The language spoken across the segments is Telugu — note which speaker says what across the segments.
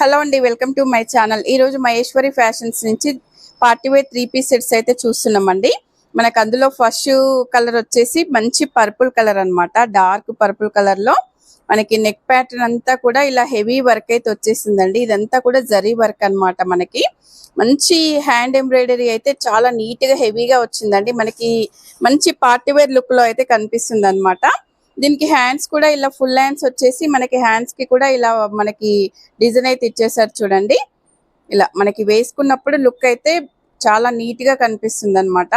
Speaker 1: హలో అండి, వెల్కమ్ టు మై ఛానల్. ఈ రోజు మహేశ్వరి ఫ్యాషన్స్ నుంచి పార్టీ వేర్ 3 పీస్ సెట్స్ అయితే చూస్తున్నామండి. మనకు అందులో ఫస్ట్ కలర్ వచ్చేసి మంచి పర్పుల్ కలర్ అన్నమాట. డార్క్ పర్పుల్ కలర్ లో మనకి నెక్ ప్యాటర్న్ అంతా కూడా ఇలా హెవీ వర్క్ అయితే వచ్చేసిందండి. ఇదంతా కూడా జరీ వర్క్ అన్నమాట. మనకి మంచి హ్యాండ్ ఎంబ్రాయిడరీ అయితే చాలా నీట్ గా హెవీగా వచ్చిందండి. మనకి మంచి పార్టీ వేర్ లుక్ లో అయితే కనిపిస్తుంది అన్నమాట. దీనికి హ్యాండ్స్ కూడా ఇలా ఫుల్ హ్యాండ్స్ వచ్చేసి మనకి హ్యాండ్స్ కి కూడా ఇలా మనకి డిజైన్ అయితే ఇచ్చేసారు చూడండి. ఇలా మనకి వేసుకున్నప్పుడు లుక్ అయితే చాలా నీట్ గా కనిపిస్తుంది అన్నమాట.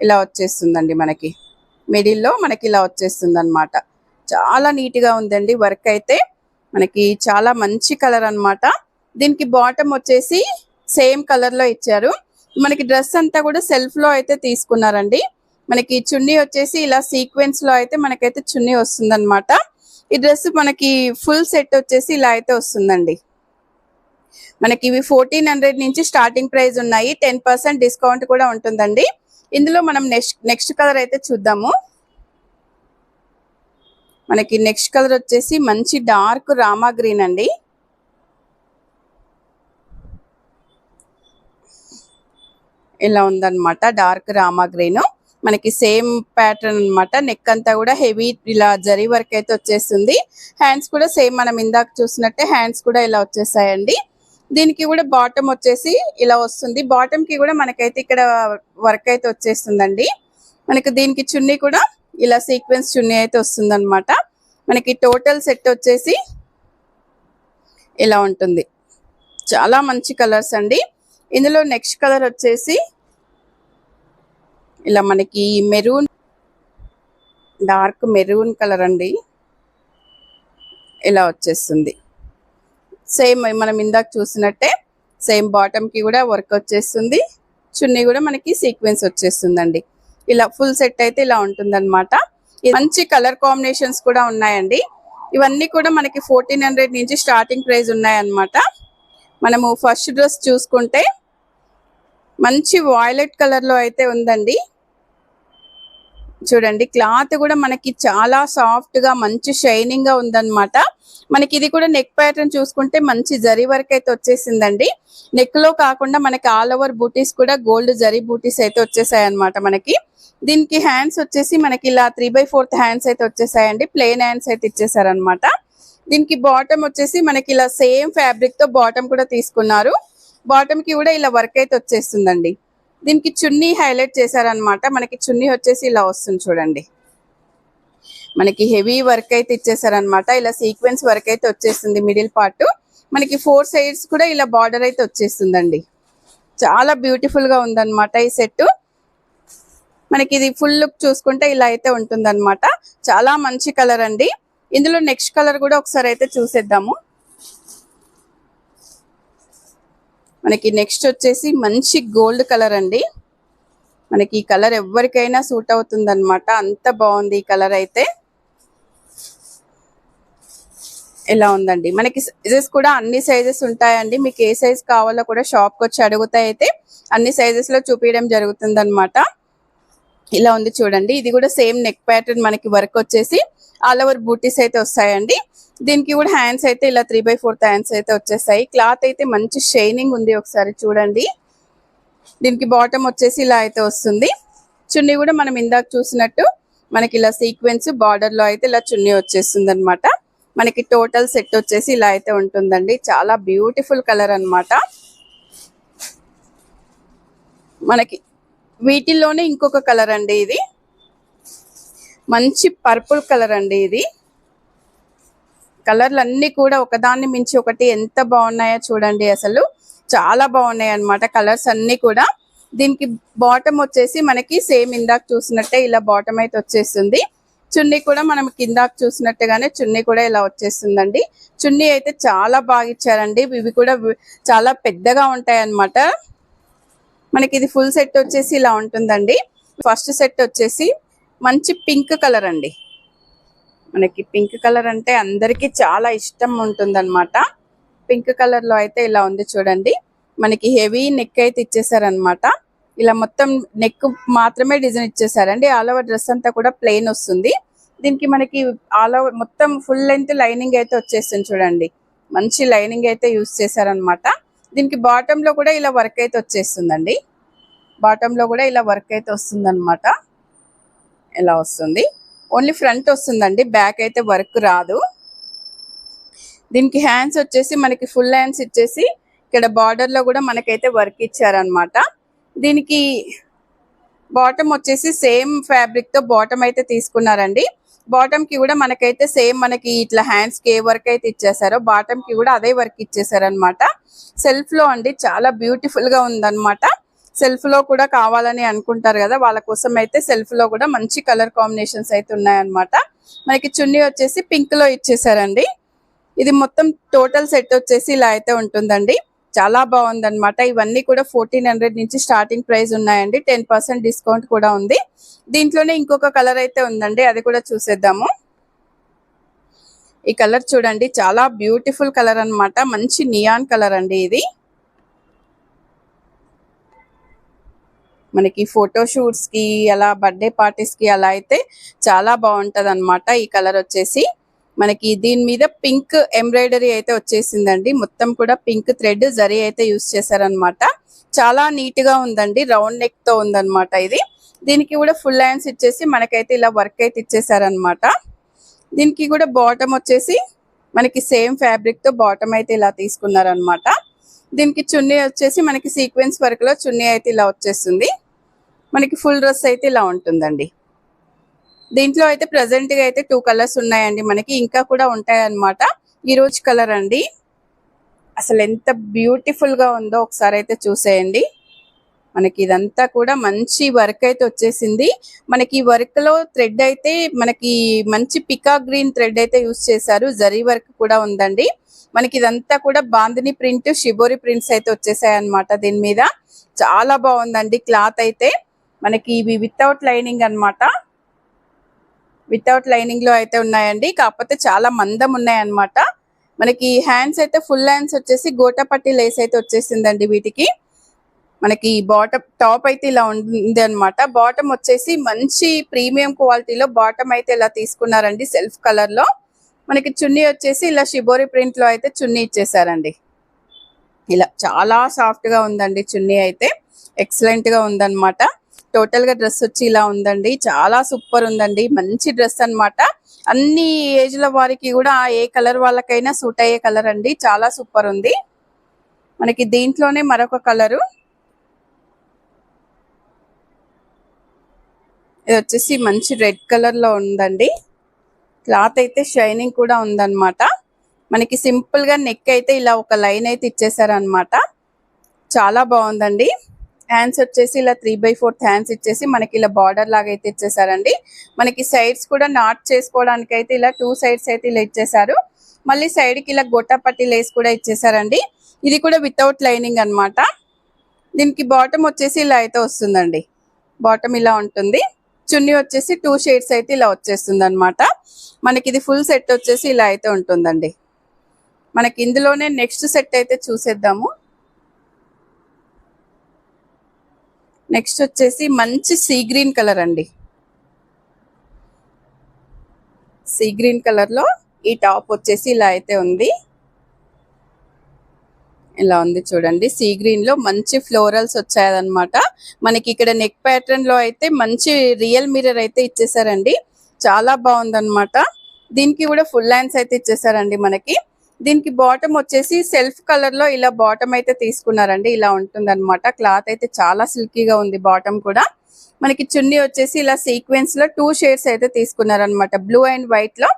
Speaker 1: ఇలా వచ్చేస్తుందండి మనకి మిడిల్ లో మనకి ఇలా వచ్చేస్తుంది అన్నమాట. చాలా నీట్ గా ఉందండి వర్క్ అయితే. మనకి చాలా మంచి కలర్ అన్నమాట. దీనికి బాటమ్ వచ్చేసి సేమ్ కలర్ లో ఇచ్చారు. మనకి డ్రెస్ అంతా కూడా సెల్ఫ్ లో అయితే తీసుకున్నారండి. మనకి చున్నీ వచ్చేసి ఇలా సీక్వెన్స్ లో అయితే మనకైతే చున్నీ వస్తుంది అనమాట. ఈ డ్రెస్ మనకి ఫుల్ సెట్ వచ్చేసి ఇలా అయితే వస్తుందండి. మనకి ఇవి 1400 నుంచి స్టార్టింగ్ ప్రైస్ ఉన్నాయి. 10% డిస్కౌంట్ కూడా ఉంటుందండి. ఇందులో మనం నెక్స్ట్ కలర్ అయితే చూద్దాము. మనకి నెక్స్ట్ కలర్ వచ్చేసి మంచి డార్క్ రామా గ్రీన్ అండి. ఇలా ఉందన్నమాట డార్క్ రామా గ్రీన్. మనకి సేమ్ ప్యాటర్న్ అన్నమాట. నెక్ అంతా కూడా హెవీ ఇలా జరీ వర్క్ అయితే వచ్చేస్తుంది. హ్యాండ్స్ కూడా సేమ్ మనం ఇందాక చూసినట్టే హ్యాండ్స్ కూడా ఇలా వచ్చేసాయండి. దీనికి కూడా బాటమ్ వచ్చేసి ఇలా వస్తుంది. బాటమ్ కి కూడా మనకైతే ఇక్కడ వర్క్ అయితే వచ్చేస్తుందండి. మనకి దీనికి చున్నీ కూడా ఇలా సీక్వెన్స్ చున్నీ అయితే వస్తుంది అనమాట. మనకి టోటల్ సెట్ వచ్చేసి ఇలా ఉంటుంది. చాలా మంచి కలర్స్ అండి. ఇందులో నెక్స్ట్ కలర్ వచ్చేసి ఇలా మనకి మెరూన్ డార్క్ మెరూన్ కలర్ అండి. ఇలా వచ్చేస్తుంది. సేమ్ మనం ఇందాక చూసినట్టే సేమ్ బాటమ్ కి కూడా వర్క్ వచ్చేస్తుంది. చున్నీ కూడా మనకి సీక్వెన్స్ వచ్చేస్తుందండి. ఇలా ఫుల్ సెట్ అయితే ఇలా ఉంటుంది అనమాట. మంచి కలర్ కాంబినేషన్స్ కూడా ఉన్నాయండి. ఇవన్నీ కూడా మనకి 1400 నుంచి స్టార్టింగ్ ప్రైస్ ఉన్నాయన్నమాట. మనము ఫస్ట్ డ్రెస్ చూసుకుంటే మంచి వాయిలెట్ కలర్ లో అయితే ఉందండి. చూడండి క్లాత్ కూడా మనకి చాలా సాఫ్ట్ గా మంచి షైనింగ్ గా ఉందన్నమాట. మనకి ఇది కూడా నెక్ ప్యాటర్న్ చూసుకుంటే మంచి జరీ వర్క్ అయితే వచ్చేసిందండి. నెక్ లో కాకుండా మనకి ఆల్ ఓవర్ బూటీస్ కూడా గోల్డ్ జరీ బూటీస్ అయితే వచ్చేసాయి అనమాట. మనకి దీనికి హ్యాండ్స్ వచ్చేసి మనకి ఇలా 3/4 హ్యాండ్స్ అయితే వచ్చేసాయండి. ప్లెయిన్ హ్యాండ్స్ అయితే ఇచ్చేసారనమాట. దీనికి బాటమ్ వచ్చేసి మనకి ఇలా సేమ్ ఫ్యాబ్రిక్ తో బాటమ్ కూడా తీసుకున్నారు. బాటమ్ కి కూడా ఇలా వర్క్ అయితే వచ్చేస్తుందండి. దీనికి చున్నీ హైలైట్ చేశారనమాట. మనకి చున్నీ వచ్చేసి ఇలా వస్తుంది చూడండి. మనకి హెవీ వర్క్ అయితే ఇచ్చేసారనమాట. ఇలా సీక్వెన్స్ వర్క్ అయితే వచ్చేస్తుంది మిడిల్ పార్ట్. మనకి 4 సైడ్స్ కూడా ఇలా బార్డర్ అయితే వచ్చేస్తుందండి. చాలా బ్యూటిఫుల్ గా ఉందన్నమాట ఈ సెట్. మనకి ఇది ఫుల్ లుక్ చూసుకుంటే ఇలా అయితే ఉంటుందన్నమాట. చాలా మంచి కలర్ అండి. ఇందులో నెక్స్ట్ కలర్ కూడా ఒకసారి అయితే చూసేద్దాము. మనకి నెక్స్ట్ వచ్చేసి మంచి గోల్డ్ కలర్ అండి. మనకి ఈ కలర్ ఎవరికైనా సూట్ అవుతుంది అనమాట. అంత బాగుంది ఈ కలర్ అయితే. ఇలా ఉందండి. మనకి సైజెస్ కూడా అన్ని సైజెస్ ఉంటాయండి. మీకు ఏ సైజ్ కావాలో కూడా షాప్ కి వచ్చి అడిగితే అయితే అన్ని సైజెస్ లో చూపించడం జరుగుతుంది అనమాట. ఇలా ఉంది చూడండి. ఇది కూడా సేమ్ నెక్ ప్యాటర్న్ మనకి వర్క్ వచ్చేసి ఆల్ ఓవర్ బూటీస్ అయితే వస్తాయండి. దీనికి కూడా హ్యాండ్స్ అయితే ఇలా 3/4 హ్యాండ్స్ అయితే వచ్చేసాయి. క్లాత్ అయితే మంచి షైనింగ్ ఉంది. ఒకసారి చూడండి. దీనికి బాటమ్ వచ్చేసి ఇలా అయితే వస్తుంది. చున్నీ కూడా మనం ఇందాక చూసినట్టు మనకి ఇలా సీక్వెన్స్ బార్డర్ లో అయితే ఇలా చున్నీ వచ్చేస్తుంది అనమాట. మనకి టోటల్ సెట్ వచ్చేసి ఇలా అయితే ఉంటుందండి. చాలా బ్యూటిఫుల్ కలర్ అన్నమాట. మనకి వీటిల్లోనే ఇంకొక కలర్ అండి. ఇది మంచి పర్పుల్ కలర్ అండి. ఇది కలర్లు అన్ని కూడా ఒకదాన్ని మించి ఒకటి ఎంత బాగున్నాయో చూడండి. అసలు చాలా బాగున్నాయి అన్నమాట కలర్స్ అన్ని కూడా. దీనికి బాటమ్ వచ్చేసి మనకి సేమ్ ఇందాక చూసినట్టే ఇలా బాటమ్ అయితే వచ్చేస్తుంది. చున్నీ కూడా మనం కిందాక చూసినట్టుగానే చున్నీ కూడా ఇలా వచ్చేస్తుందండి. చున్నీ అయితే చాలా బాగా ఇచ్చారండి. ఇవి కూడా చాలా పెద్దగా ఉంటాయి అన్నమాట. మనకి ఇది ఫుల్ సెట్ వచ్చేసి ఇలా ఉంటుందండి. ఫస్ట్ సెట్ వచ్చేసి మంచి పింక్ కలర్ అండి. మనకి పింక్ కలర్ అంటే అందరికీ చాలా ఇష్టం ఉంటుందన్నమాట. పింక్ కలర్ లో అయితే ఇలా ఉంది చూడండి. మనకి హెవీ నెక్ అయితే ఇచ్చేసారనమాట. ఇలా మొత్తం నెక్ మాత్రమే డిజైన్ ఇచ్చేసారండి. ఆల్ ఓవర్ డ్రెస్ అంతా కూడా ప్లెయిన్ వస్తుంది. దీనికి మనకి ఆల్ ఓవర్ మొత్తం ఫుల్ లెంత్ లైనింగ్ అయితే వచ్చేస్తుంది చూడండి. మంచి లైనింగ్ అయితే యూస్ చేశారనమాట. దీనికి బాటమ్ లో కూడా ఇలా వర్క్ అయితే వచ్చేస్తుందండి. బాటమ్ లో కూడా ఇలా వర్క్ అయితే వస్తుంది అనమాట. ఇలా వస్తుంది. ఓన్లీ ఫ్రంట్ వస్తుందండి, బ్యాక్ అయితే వర్క్ రాదు. దీనికి హ్యాండ్స్ వచ్చేసి మనకి ఫుల్ హ్యాండ్స్ ఇచ్చేసి ఇక్కడ బార్డర్ లో కూడా మనకైతే వర్క్ ఇచ్చారనమాట. దీనికి బాటమ్ వచ్చేసి సేమ్ ఫ్యాబ్రిక్ తో బాటమ్ అయితే తీసుకున్నారండి. బాటమ్ కి కూడా మనకైతే సేమ్ మనకి ఇట్లా హ్యాండ్స్ కి ఏ వర్క్ అయితే ఇచ్చేసారో బాటమ్ కి కూడా అదే వర్క్ ఇచ్చేసారనమాట. సెల్ఫ్ లో అండి చాలా బ్యూటిఫుల్ గా ఉందన్నమాట. సెల్ఫ్ లో కూడా కావాలని అనుకుంటారు కదా, వాళ్ళ కోసం అయితే సెల్ఫ్ లో కూడా మంచి కలర్ కాంబినేషన్స్ అయితే ఉన్నాయన్నమాట. మనకి చున్నీ వచ్చేసి పింక్ లో ఇచ్చేసారండి. ఇది మొత్తం టోటల్ సెట్ వచ్చేసి ఇలా అయితే ఉంటుందండి. చాలా బాగుందన్నమాట. ఇవన్నీ కూడా 1400 నుంచి స్టార్టింగ్ ప్రైస్ ఉన్నాయండి. 10% డిస్కౌంట్ కూడా ఉంది. దీంట్లోనే ఇంకొక కలర్ అయితే ఉందండి, అది కూడా చూసేద్దాము. ఈ కలర్ చూడండి, చాలా బ్యూటిఫుల్ కలర్ అన్నమాట. మంచి నియాన్ కలర్ అండి ఇది. మనకి ఫోటో షూట్స్ కి అలా బర్త్డే పార్టీస్ కి అలా అయితే చాలా బాగుంటది అన్నమాట. ఈ కలర్ వచ్చేసి మనకి దీని మీద పింక్ ఎంబ్రాయిడరీ అయితే వచ్చేసిందండి. మొత్తం కూడా పింక్ థ్రెడ్ జరీ అయితే యూస్ చేశారనమాట. చాలా నీట్ గా ఉందండి. రౌండ్ నెక్ తో ఉందన్నమాట ఇది. దీనికి కూడా ఫుల్ హ్యాండ్స్ ఇచ్చేసి మనకైతే ఇలా వర్క్ అయితే ఇచ్చేసారనమాట. దీనికి కూడా బాటమ్ వచ్చేసి మనకి సేమ్ ఫ్యాబ్రిక్ తో బాటమ్ అయితే ఇలా తీసుకున్నారనమాట. దీనికి చున్నీ వచ్చేసి మనకి సీక్వెన్స్ వర్క్ లో చున్నీ అయితే ఇలా వచ్చేస్తుంది. మనకి ఫుల్ డ్రెస్ అయితే ఇలా ఉంటుందండి. దీంట్లో అయితే ప్రెసెంట్ గా అయితే 2 కలర్స్ ఉన్నాయండి. మనకి ఇంకా కూడా ఉంటాయి అన్నమాట. ఈ రోజు కలర్ అండి, అసలు ఎంత బ్యూటిఫుల్ గా ఉందో ఒకసారి అయితే చూసేయండి. మనకి ఇదంతా కూడా మంచి వర్క్ అయితే వచ్చేసింది. మనకి వర్క్ లో థ్రెడ్ అయితే మనకి మంచి పికాక్ గ్రీన్ థ్రెడ్ అయితే యూస్ చేశారు. జరీ వర్క్ కూడా ఉందండి. మనకి ఇదంతా కూడా బాందిని ప్రింట్, షిబోరి ప్రింట్స్ అయితే వచ్చేసాయి అన్నమాట. దీని మీద చాలా బాగుందండి. క్లాత్ అయితే మనకి ఇవి వితౌట్ లైనింగ్ అన్నమాట. వితౌట్ లైనింగ్ లో అయితే ఉన్నాయండి, కాకపోతే చాలా మందం ఉన్నాయన్నమాట. మనకి హ్యాండ్స్ అయితే ఫుల్ హ్యాండ్స్ వచ్చేసి గోటపట్టి లేస్ అయితే వచ్చేసిందండి. వీటికి మనకి బాటమ్ టాప్ అయితే ఇలా ఉంది అనమాట. బాటమ్ వచ్చేసి మంచి ప్రీమియం క్వాలిటీలో బాటమ్ అయితే ఇలా తీసుకున్నారండి, సెల్ఫ్ కలర్ లో. మనకి చున్నీ వచ్చేసి ఇలా షిబోరి ప్రింట్ లో అయితే చున్నీ ఇచ్చేసారండి. ఇలా చాలా సాఫ్ట్ గా ఉందండి. చున్నీ అయితే ఎక్సలెంట్ గా ఉందన్నమాట. టోటల్ గా డ్రెస్ వచ్చి ఇలా ఉందండి. చాలా సూపర్ ఉందండి. మంచి డ్రెస్ అన్నమాట. అన్ని ఏజ్ల వారికి కూడా ఏ కలర్ వాళ్ళకైనా సూట్ అయ్యే కలర్ అండి. చాలా సూపర్ ఉంది. మనకి దీంట్లోనే మరొక కలరు, ఇది వచ్చేసి మంచి రెడ్ కలర్ లో ఉందండి. క్లాత్ అయితే షైనింగ్ కూడా ఉందన్నమాట. మనకి సింపుల్ గా నెక్ అయితే ఇలా ఒక లైన్ అయితే ఇచ్చేసారనమాట. చాలా బాగుందండి. హ్యాండ్స్ వచ్చేసి ఇలా 3/4 హ్యాండ్స్ ఇచ్చేసి మనకి ఇలా బార్డర్ లాగా అయితే ఇచ్చేసారండి. మనకి సైడ్స్ కూడా నాట్ చేసుకోవడానికి అయితే ఇలా 2 సైడ్స్ అయితే ఇలా ఇచ్చేసారు. మళ్ళీ సైడ్ కి ఇలా గొట్టపట్టి లేస్ కూడా ఇచ్చేసారండి. ఇది కూడా వితౌట్ లైనింగ్ అన్నమాట. దీనికి బాటమ్ వచ్చేసి ఇలా అయితే వస్తుందండి. బాటమ్ ఇలా ఉంటుంది. చున్నీ వచ్చేసి 2 షేడ్స్ అయితే ఇలా వచ్చేస్తుంది అనమాట. మనకి ఇది ఫుల్ సెట్ వచ్చేసి ఇలా అయితే ఉంటుందండి. మనకి ఇందులోనే నెక్స్ట్ సెట్ అయితే చూసేద్దాము. నెక్స్ట్ వచ్చేసి మంచి సీ గ్రీన్ కలర్ అండి. సీ గ్రీన్ కలర్ లో ఈ టాప్ వచ్చేసి ఇలా అయితే ఉంది. ఇలా ఉంది చూడండి. సీ గ్రీన్ లో మంచి ఫ్లోరల్స్ వచ్చాయన్నమాట. మనకి ఇక్కడ నెక్ ప్యాటర్న్ లో అయితే మంచి రియల్ మిర్రర్ అయితే ఇచ్చేసారండి. చాలా బాగుందన్నమాట. దీనికి కూడా ఫుల్ హ్యాండ్స్ అయితే ఇచ్చేసారండి మనకి. దీనికి బాటమ్ వచ్చేసి సెల్ఫ్ కలర్ లో ఇలా బాటమ్ అయితే తీసుకున్నారండి. ఇలా ఉంటుంది అనమాట. క్లాత్ అయితే చాలా సిల్కీగా ఉంది. బాటమ్ కూడా మనకి చున్నీ వచ్చేసి ఇలా సీక్వెన్స్ లో 2 షేడ్స్ అయితే తీసుకున్నారనమాట. బ్లూ అండ్ వైట్ లో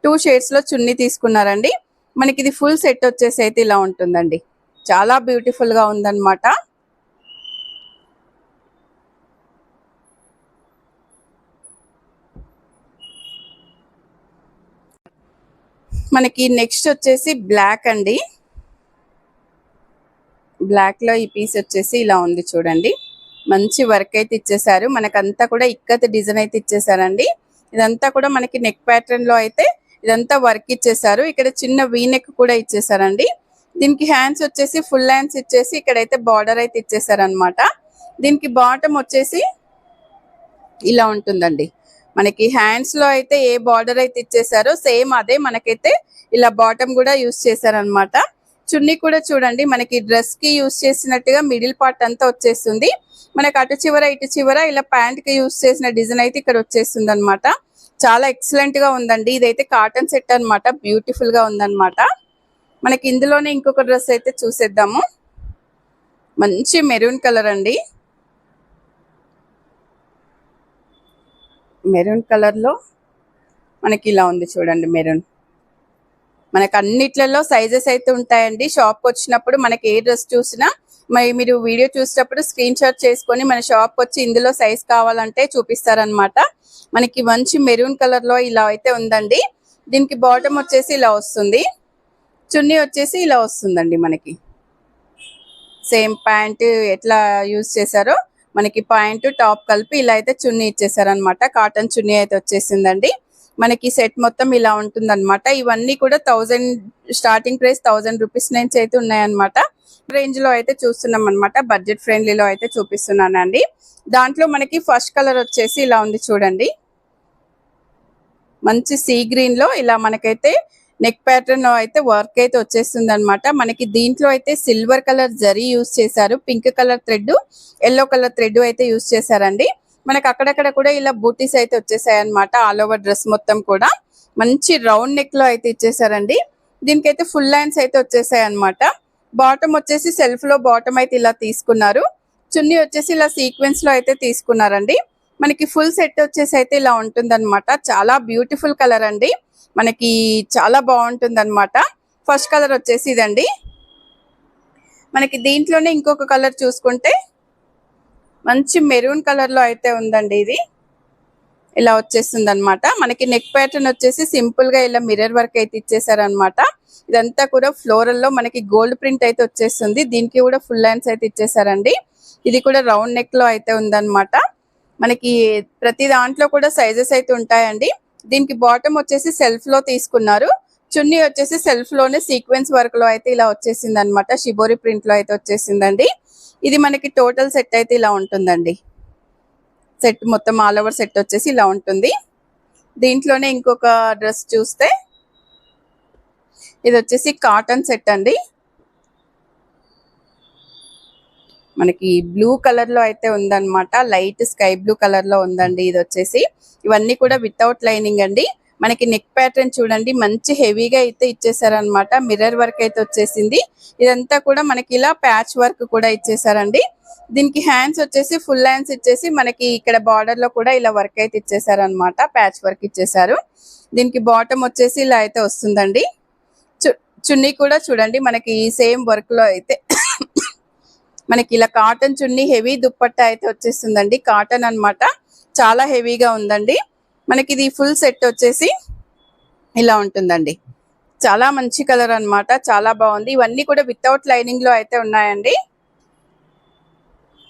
Speaker 1: 2 షేడ్స్ లో చున్నీ తీసుకున్నారండి. మనకి ఇది ఫుల్ సెట్ వచ్చేసి అయితే ఇలా ఉంటుందండి. చాలా బ్యూటిఫుల్ గా ఉందన్నమాట. మనకి నెక్స్ట్ వచ్చేసి బ్లాక్ అండి. బ్లాక్ లో ఈ పీస్ వచ్చేసి ఇలా ఉంది చూడండి. మంచి వర్క్ అయితే ఇచ్చేసారు. మనకంతా కూడా ఇక్కత్ డిజైన్ అయితే ఇచ్చేసారండి. ఇదంతా కూడా మనకి నెక్ ప్యాటర్న్ లో అయితే ఇదంతా వర్క్ ఇచ్చేసారు. ఇక్కడ చిన్న వీ నెక్ కూడా ఇచ్చేసారండి. దీనికి హ్యాండ్స్ వచ్చేసి ఫుల్ హ్యాండ్స్ ఇచ్చేసి ఇక్కడైతే బార్డర్ అయితే ఇచ్చేసారనమాట. దీనికి బాటమ్ వచ్చేసి ఇలా ఉంటుందండి. మనకి హ్యాండ్స్ లో అయితే ఏ బార్డర్ అయితే ఇచ్చేసారో సేమ్ అదే మనకైతే ఇలా బాటమ్ కూడా యూస్ చేశారనమాట. చున్నీ కూడా చూడండి మనకి డ్రెస్ కి యూస్ చేసినట్టుగా మిడిల్ పార్ట్ అంతా వచ్చేస్తుంది. మనకి అటు చివర ఇటు చివర ఇలా ప్యాంట్ కి యూస్ చేసిన డిజైన్ అయితే ఇక్కడ వచ్చేస్తుంది అనమాట. చాలా ఎక్సలెంట్ గా ఉందండి. ఇదైతే కాటన్ సెట్ అనమాట. బ్యూటిఫుల్ గా ఉందన్నమాట. మనకి ఇందులోనే ఇంకొక డ్రెస్ అయితే చూసేద్దాము. మంచి మెరూన్ కలర్ అండి. మెరూన్ కలర్ లో మనకి ఇలా ఉంది చూడండి. మెరూన్ మనకు అన్నిట్లలో సైజెస్ అయితే ఉంటాయండి. షాప్కి వచ్చినప్పుడు మనకి ఏ డ్రెస్ చూసినా మరి మీరు వీడియో చూసేటప్పుడు స్క్రీన్ షాట్ చేసుకొని మన షాప్కి వచ్చి ఇందులో సైజ్ కావాలంటే చూపిస్తారనమాట. మనకి మంచి మెరూన్ కలర్ లో ఇలా అయితే ఉందండి. దీనికి బాటమ్ వచ్చేసి ఇలా వస్తుంది. చున్నీ వచ్చేసి ఇలా వస్తుందండి. మనకి సేమ్ ప్యాంట్ ఎట్లా యూజ్ చేశారో మనకి ప్యాంట్ టాప్ కలిపి ఇలా అయితే చున్నీ ఇచ్చేసారనమాట. కాటన్ చున్నీ అయితే వచ్చేసిందండి. మనకి సెట్ మొత్తం ఇలా ఉంటుందన్నమాట. ఇవన్నీ కూడా 1000 స్టార్టింగ్ ప్రైస్ 1000 రూపీస్ నుంచి అయితే ఉన్నాయన్నమాట. రేంజ్ లో అయితే చూస్తున్నాం అనమాట. బడ్జెట్ ఫ్రెండ్లీలో అయితే చూపిస్తున్నానండి. దాంట్లో మనకి ఫస్ట్ కలర్ వచ్చేసి ఇలా ఉంది చూడండి. మంచి సీ గ్రీన్ లో ఇలా మనకైతే నెక్ ప్యాటర్న్ లో అయితే వర్క్ అయితే వచ్చేస్తుంది అనమాట. మనకి దీంట్లో అయితే సిల్వర్ కలర్ జరీ యూస్ చేశారు. Pink colour thread, yellow colour thread అయితే యూస్ చేశారండి. మనకి అక్కడక్కడ కూడా ఇలా బూటీస్ అయితే వచ్చేసాయి అనమాట. ఆల్ ఓవర్ డ్రెస్ మొత్తం కూడా మంచి రౌండ్ నెక్ లో అయితే ఇచ్చేసారండి. దీనికైతే ఫుల్ హ్యాండ్స్ అయితే వచ్చేసాయి అనమాట. బాటమ్ వచ్చేసి సెల్ఫ్ లో బాటమ్ అయితే ఇలా తీసుకున్నారు. చున్నీ వచ్చేసి ఇలా సీక్వెన్స్ లో అయితే తీసుకున్నారండి. మనకి ఫుల్ సెట్ వచ్చేసి అయితే ఇలా ఉంటుంది అనమాట. చాలా బ్యూటిఫుల్ కలర్ అండి. మనకి చాలా బాగుంటుంది అనమాట. ఫస్ట్ కలర్ వచ్చేసి ఇదండి. మనకి దీంట్లోనే ఇంకొక కలర్ చూసుకుంటే మంచి మెరూన్ కలర్ లో అయితే ఉందండి. ఇది ఇలా వచ్చేస్తుంది అనమాట. మనకి నెక్ ప్యాటర్న్ వచ్చేసి సింపుల్ గా ఇలా మిర్రర్ వర్క్ అయితే ఇచ్చేసారనమాట. ఇదంతా కూడా ఫ్లోరల్ లో మనకి గోల్డ్ ప్రింట్ అయితే వచ్చేస్తుంది. దీనికి కూడా ఫుల్ హ్యాండ్స్ అయితే ఇచ్చేసారండి. ఇది కూడా రౌండ్ నెక్ లో అయితే ఉందన్నమాట. మనకి ప్రతి దాంట్లో కూడా సైజెస్ అయితే ఉంటాయండి. దీనికి బాటమ్ వచ్చేసి సెల్ఫ్ లో తీసుకున్నారు. చున్నీ వచ్చేసి సెల్ఫ్ లోనే సీక్వెన్స్ వర్క్ లో అయితే ఇలా వచ్చేసింది అనమాట. షిబోరి ప్రింట్ లో అయితే వచ్చేసిందండి. ఇది మనకి టోటల్ సెట్ అయితే ఇలా ఉంటుందండి. సెట్ మొత్తం ఆల్ ఓవర్ సెట్ వచ్చేసి ఇలా ఉంటుంది. దీంట్లోనే ఇంకొక డ్రెస్ చూస్తే ఇది వచ్చేసి కాటన్ సెట్ అండి. మనకి బ్లూ కలర్ లో అయితే ఉందన్నమాట. లైట్ స్కై బ్లూ కలర్ లో ఉందండి. ఇది వచ్చేసి ఇవన్నీ కూడా వితౌట్ లైనింగ్ అండి. మనకి నెక్ ప్యాటర్న్ చూడండి మంచి హెవీగా అయితే ఇచ్చేసారనమాట. మిర్రర్ వర్క్ అయితే వచ్చేసింది. ఇదంతా కూడా మనకి ఇలా ప్యాచ్ వర్క్ కూడా ఇచ్చేసారండి. దీనికి హ్యాండ్స్ వచ్చేసి ఫుల్ హ్యాండ్స్ ఇచ్చేసి మనకి ఇక్కడ బార్డర్ లో కూడా ఇలా వర్క్ అయితే ఇచ్చేసారనమాట. ప్యాచ్ వర్క్ ఇచ్చేసారు. దీనికి బాటమ్ వచ్చేసి ఇలా అయితే వస్తుందండి. చున్నీ కూడా చూడండి మనకి సేమ్ వర్క్ లో అయితే మనకి ఇలా కాటన్ చున్నీ హెవీ దుప్పట్టా అయితే వచ్చేస్తుందండి. కాటన్ అన్నమాట. చాలా హెవీగా ఉందండి. మనకి ఇది ఫుల్ సెట్ వచ్చేసి ఇలా ఉంటుందండి. చాలా మంచి కలర్ అన్నమాట. చాలా బాగుంది. ఇవన్నీ కూడా వితౌట్ లైనింగ్ లో అయితే ఉన్నాయండి.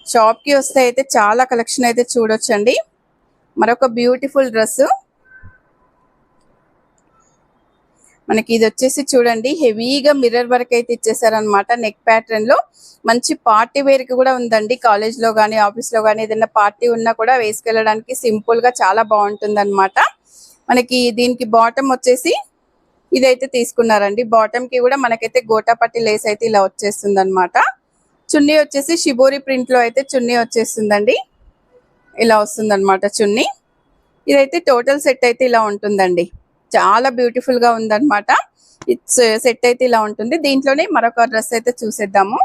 Speaker 1: షాప్ కి వస్తే అయితే చాలా కలెక్షన్ అయితే చూడొచ్చండి. మరొక బ్యూటిఫుల్ డ్రెస్ మనకి ఇది వచ్చేసి చూడండి హెవీగా మిర్రర్ వర్క్ అయితే ఇచ్చేసారనమాట. నెక్ ప్యాటర్న్ లో మంచి పార్టీ వేర్ కి కూడా ఉందండి. కాలేజ్ లో గానీ ఆఫీస్ లో గానీ ఏదైనా పార్టీ ఉన్నా కూడా వేసుకెళ్ళడానికి సింపుల్ గా చాలా బాగుంటుంది అనమాట. మనకి దీనికి బాటమ్ వచ్చేసి ఇదైతే తీసుకున్నారండి. బాటమ్ కి కూడా మనకైతే గోటాపట్టి లేస్ అయితే ఇలా వచ్చేస్తుంది అనమాట. చున్నీ వచ్చేసి షిబోరి ప్రింట్ లో అయితే చున్నీ వచ్చేస్తుందండి. ఇలా వస్తుంది అనమాట చున్నీ. ఇదైతే టోటల్ సెట్ అయితే ఇలా ఉంటుందండి. చాలా బ్యూటిఫుల్ గా ఉందన్నమాట. ఇట్స్ సెట్ అయితే ఇలా ఉంటుంది. దీంట్లోనే మరొక డ్రెస్ అయితే చూసేద్దాము.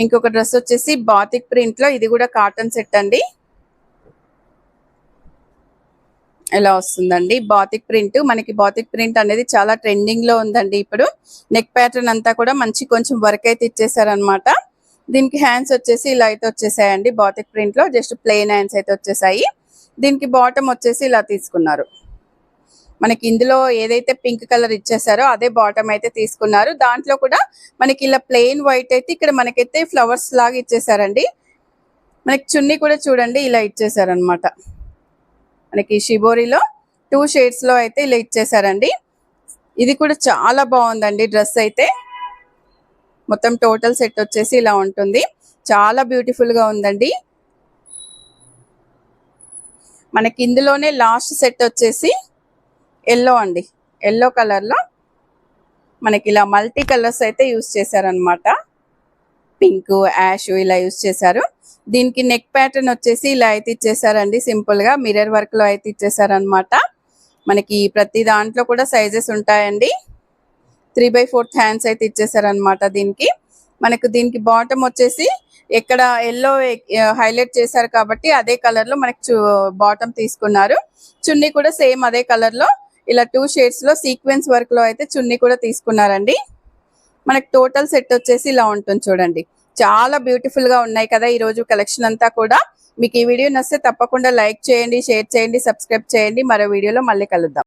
Speaker 1: ఇంకొక డ్రెస్ వచ్చేసి బాతిక్ ప్రింట్ లో, ఇది కూడా కాటన్ సెట్ అండి. ఇలా వస్తుందండి బాతిక్ ప్రింట్. మనకి బాతిక్ ప్రింట్ అనేది చాలా ట్రెండింగ్ లో ఉందండి ఇప్పుడు. నెక్ ప్యాటర్న్ అంతా కూడా మంచి కొంచెం వర్క్ అయితే ఇచ్చేసారనమాట. దీనికి హ్యాండ్స్ వచ్చేసి ఇలా అయితే వచ్చేసాయండి. బాతిక్ ప్రింట్ లో జస్ట్ ప్లెయిన్ హ్యాండ్స్ అయితే వచ్చేసాయి. దీనికి బాటమ్ వచ్చేసి ఇలా తీసుకున్నారు. మనకి ఇందులో ఏదైతే పింక్ కలర్ ఇచ్చేసారో అదే బాటమ్ అయితే తీసుకున్నారు. దాంట్లో కూడా మనకి ఇలా ప్లెయిన్ వైట్ అయితే ఇక్కడ మనకైతే ఫ్లవర్స్ లాగా ఇచ్చేసారండి. మనకి చున్నీ కూడా చూడండి ఇలా ఇచ్చేసారనమాట. మనకి షిబోరిలో 2 షేడ్స్ లో అయితే ఇలా ఇచ్చేసారండి. ఇది కూడా చాలా బాగుందండి డ్రెస్ అయితే. మొత్తం టోటల్ సెట్ వచ్చేసి ఇలా ఉంటుంది. చాలా బ్యూటిఫుల్ గా ఉందండి. మనకి ఇందులోనే లాస్ట్ సెట్ వచ్చేసి ఎల్లో అండి, ఎల్లో కలర్లో మనకి ఇలా మల్టీ కలర్స్ అయితే యూస్ చేశారనమాట. పింక్, యాష్ ఇలా యూస్ చేశారు. దీనికి నెక్ ప్యాటర్న్ వచ్చేసి ఇలా అయితే ఇచ్చేసారండి. సింపుల్ గా మిర్రర్ వర్క్ లో అయితే ఇచ్చేసారనమాట. మనకి ప్రతి దాంట్లో కూడా సైజెస్ ఉంటాయండి. 3/4 హ్యాండ్స్ అయితే ఇచ్చేసారనమాట. దీనికి బాటమ్ వచ్చేసి ఎక్కడ ఎల్లో హైలైట్ చేశారు కాబట్టి అదే కలర్ లో మనకి బాటమ్ తీసుకున్నారు. చున్నీ కూడా సేమ్ అదే కలర్ లో ఇలా 2 షేడ్స్ లో సీక్వెన్స్ వర్క్ లో అయితే చున్నీ కూడా తీసుకున్నారండి. మనకి టోటల్ సెట్ వచ్చేసి ఇలా ఉంటుంది చూడండి. చాలా బ్యూటిఫుల్ గా ఉన్నాయి కదా ఈ రోజు కలెక్షన్ అంతా కూడా. మీకు ఈ వీడియో నచ్చితే తప్పకుండా లైక్ చేయండి, షేర్ చేయండి, సబ్స్క్రైబ్ చేయండి. మరో వీడియోలో మళ్ళీ కలుద్దాం.